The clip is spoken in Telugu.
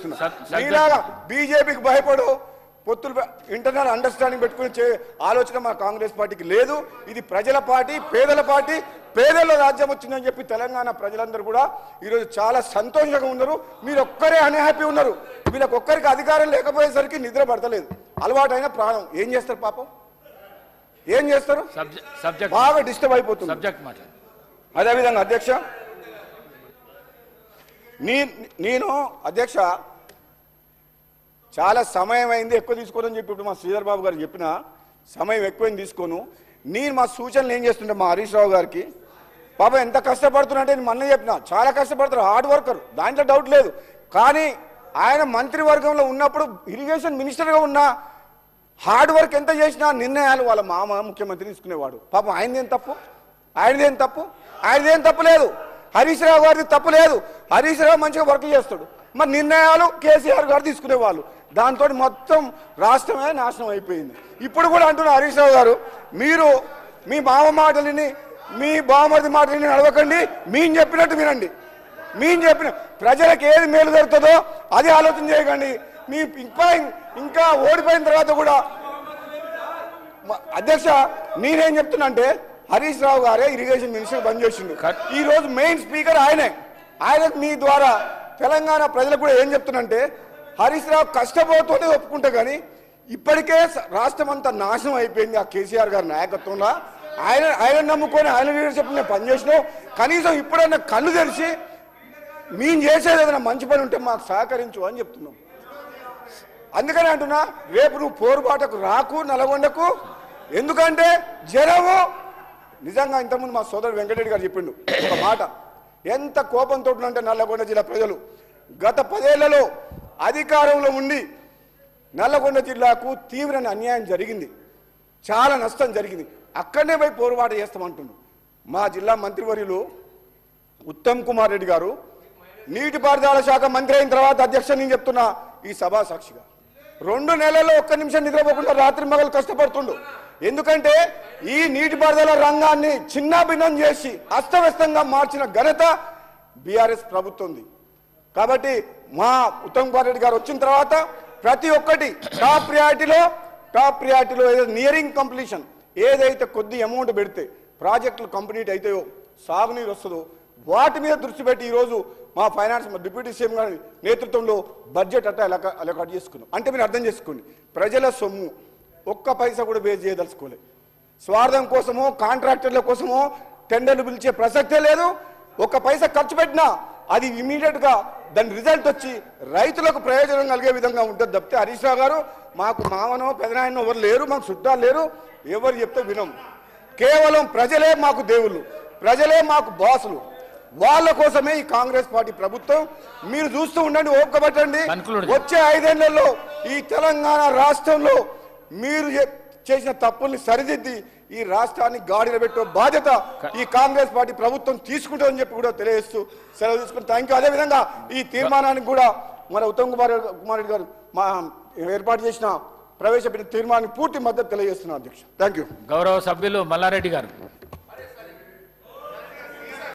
తెలియజేస్తున్నా మీలాగా బీజేపీకి భయపడు పొత్తులు ఇంటర్నల్ అండర్స్టాండింగ్ పెట్టుకుని ఆలోచన మా కాంగ్రెస్ పార్టీకి లేదు ఇది ప్రజల పార్టీ పేదల పార్టీ పేదల్లో రాజ్యం వచ్చిందని చెప్పి తెలంగాణ ప్రజలందరూ కూడా ఈరోజు చాలా సంతోషంగా ఉన్నారు మీరు ఒక్కరే అన్హ్యాపీ ఉన్నారు వీళ్ళకి ఒక్కరికి అధికారం లేకపోయేసరికి నిద్ర పడతలేదు అలవాటైన ప్రాణం ఏం చేస్తారు పాపం ఏం చేస్తారు బాగా డిస్టర్బ్ అయిపోతుంది అదేవిధంగా అధ్యక్ష నేను అధ్యక్ష చాలా సమయం అయింది ఎక్కువ తీసుకోనని చెప్పి ఇప్పుడు మా శ్రీధర్ బాబు గారు చెప్పిన సమయం ఎక్కువైంది తీసుకోను నేను మా సూచనలు ఏం చేస్తుంటే మా హరీష్ రావు గారికి పాప ఎంత కష్టపడుతున్నంటే నేను మొన్న చెప్పిన చాలా కష్టపడతారు హార్డ్ వర్కర్ దాంట్లో డౌట్ లేదు కానీ ఆయన మంత్రివర్గంలో ఉన్నప్పుడు ఇరిగేషన్ మినిస్టర్గా ఉన్న హార్డ్ వర్క్ ఎంత చేసినా నిర్ణయాలు వాళ్ళ మామ ముఖ్యమంత్రి తీసుకునేవాడు పాపం ఆయనదేం తప్పు లేదు హరీష్ రావు గారిది తప్పు లేదు హరీష్ రావు మంచిగా వర్క్ చేస్తాడు మరి నిర్ణయాలు కేసీఆర్ గారు తీసుకునేవాళ్ళు దాంతో మొత్తం రాష్ట్రమే నాశనం అయిపోయింది ఇప్పుడు కూడా అంటున్న హరీష్ రావు గారు మీరు మీ మామ మాటలని మీ బావమరిది మాటలని నడవకండి మేము చెప్పినట్టు వినండి మేము చెప్పిన ప్రజలకు ఏది మేలు జరుగుతుందో అది ఆలోచన చేయకండి మీ ఇంకా ఓడిపోయిన తర్వాత కూడా అధ్యక్ష నేనేం చెప్తున్నా అంటే హరీష్ రావు గారే ఇరిగేషన్ మినిస్టర్ బంద్ చేసిండు ఈ రోజు మెయిన్ స్పీకర్ ఆయనకు మీ ద్వారా తెలంగాణ ప్రజలకు కూడా ఏం చెప్తున్నంటే హరీష్ రావు కష్టపోతూనే ఒప్పుకుంటే కానీ ఇప్పటికే రాష్ట్రం అంతా నాశనం అయిపోయింది ఆ కేసీఆర్ గారి నాయకత్వంలో ఆయన నమ్ముకొని ఆయన లీడర్షిప్ నేను పనిచేసినావు కనీసం ఇప్పుడైనా కళ్ళు తెరిచి మేము చేసేది ఏదైనా మంచి పని ఉంటే మాకు సహకరించు అని చెప్తున్నాం అందుకని అంటున్నా రేపు నువ్వు పోరుబాటకు రాకు నల్గొండకు ఎందుకంటే జనము నిజంగా ఇంతకుముందు మా సోదరుడు వెంకటరెడ్డి గారు చెప్పిండు ఒక మాట ఎంత కోపంతో అంటే నల్లగొండ జిల్లా ప్రజలు గత 10 ఏళ్లలో అధికారంలో ఉండి నల్లగొండ జిల్లాకు తీవ్రమైన అన్యాయం జరిగింది చాలా నష్టం జరిగింది అక్కడనే పోయి పోరుబాట చేస్తామంటున్నాం మా జిల్లా మంత్రివర్యులు ఉత్తమ్ కుమార్ రెడ్డి గారు నీటిపారుదల శాఖ మంత్రి అయిన తర్వాత అధ్యక్ష నేను చెప్తున్నా ఈ సభా సాక్షిగా 2 నెలల్లో ఒక్క నిమిషం నిద్రపోకుండా రాత్రి మగలు కష్టపడుతుండు ఎందుకంటే ఈ నీటిపారుదల రంగాన్ని చిన్నాభిన్నం చేసి అస్తవ్యస్తంగా మార్చిన ఘనత బీఆర్ఎస్ ప్రభుత్వంది కాబట్టి మా ఉత్తమ్ కుమార్ రెడ్డి గారు వచ్చిన తర్వాత ప్రతి ఒక్కటి టాప్ ప్రియారిటీలో నియరింగ్ కంప్లీషన్ ఏదైతే కొద్ది అమౌంట్ పెడితే ప్రాజెక్టులు కంప్లీట్ అవుతాయో సాగునీరు వస్తుందో వాటి మీద దృష్టి పెట్టి ఈరోజు మా ఫైనాన్స్ డిప్యూటీ సీఎం గారి నేతృత్వంలో బడ్జెట్ అలకాట్ చేసుకున్నాం అంటే మీరు అర్థం చేసుకోండి ప్రజల సొమ్ము ఒక్క పైసా కూడా వేస్ట్ చేయదలుచుకోలేదు స్వార్థం కోసమో కాంట్రాక్టర్ల కోసమో టెండర్లు పిలిచే ప్రసక్తే లేదు ఒక్క పైసా ఖర్చు పెట్టినా అది ఇమీడియట్గా దాని రిజల్ట్ వచ్చి రైతులకు ప్రయోజనం కలిగే విధంగా ఉంటుంది తప్పితే హరీష్ రావు గారు మాకు మామనో పెదనాయనో ఎవరు లేరు మాకు చుట్టాలు లేరు ఎవరు చెప్తే వినం కేవలం ప్రజలే మాకు దేవుళ్ళు ప్రజలే మాకు బాసులు వాళ్ళ కోసమే ఈ కాంగ్రెస్ పార్టీ ప్రభుత్వం మీరు చూస్తూ ఉండండి ఓపిక పట్టండి వచ్చే 5 ఏళ్లలో ఈ తెలంగాణ రాష్ట్రంలో మీరు చేసిన తప్పుల్ని సరిదిద్ది ఈ రాష్ట్రాన్ని గాడిలో పెట్టే బాధ్యత ఈ కాంగ్రెస్ పార్టీ ప్రభుత్వం తీసుకుంటుందని చెప్పి కూడా తెలియజేస్తూ సెలవు తీసుకుని థ్యాంక్ యూ అదేవిధంగా ఈ తీర్మానానికి కూడా మన ఉత్తమ్ కుమార్ రెడ్డి గారు మా ఏర్పాటు చేసిన ప్రవేశపెట్టిన తీర్మానానికి పూర్తి మద్దతు తెలియజేస్తున్నారు అధ్యక్ష థ్యాంక్ యూ గౌరవ సభ్యులు మల్లారెడ్డి గారు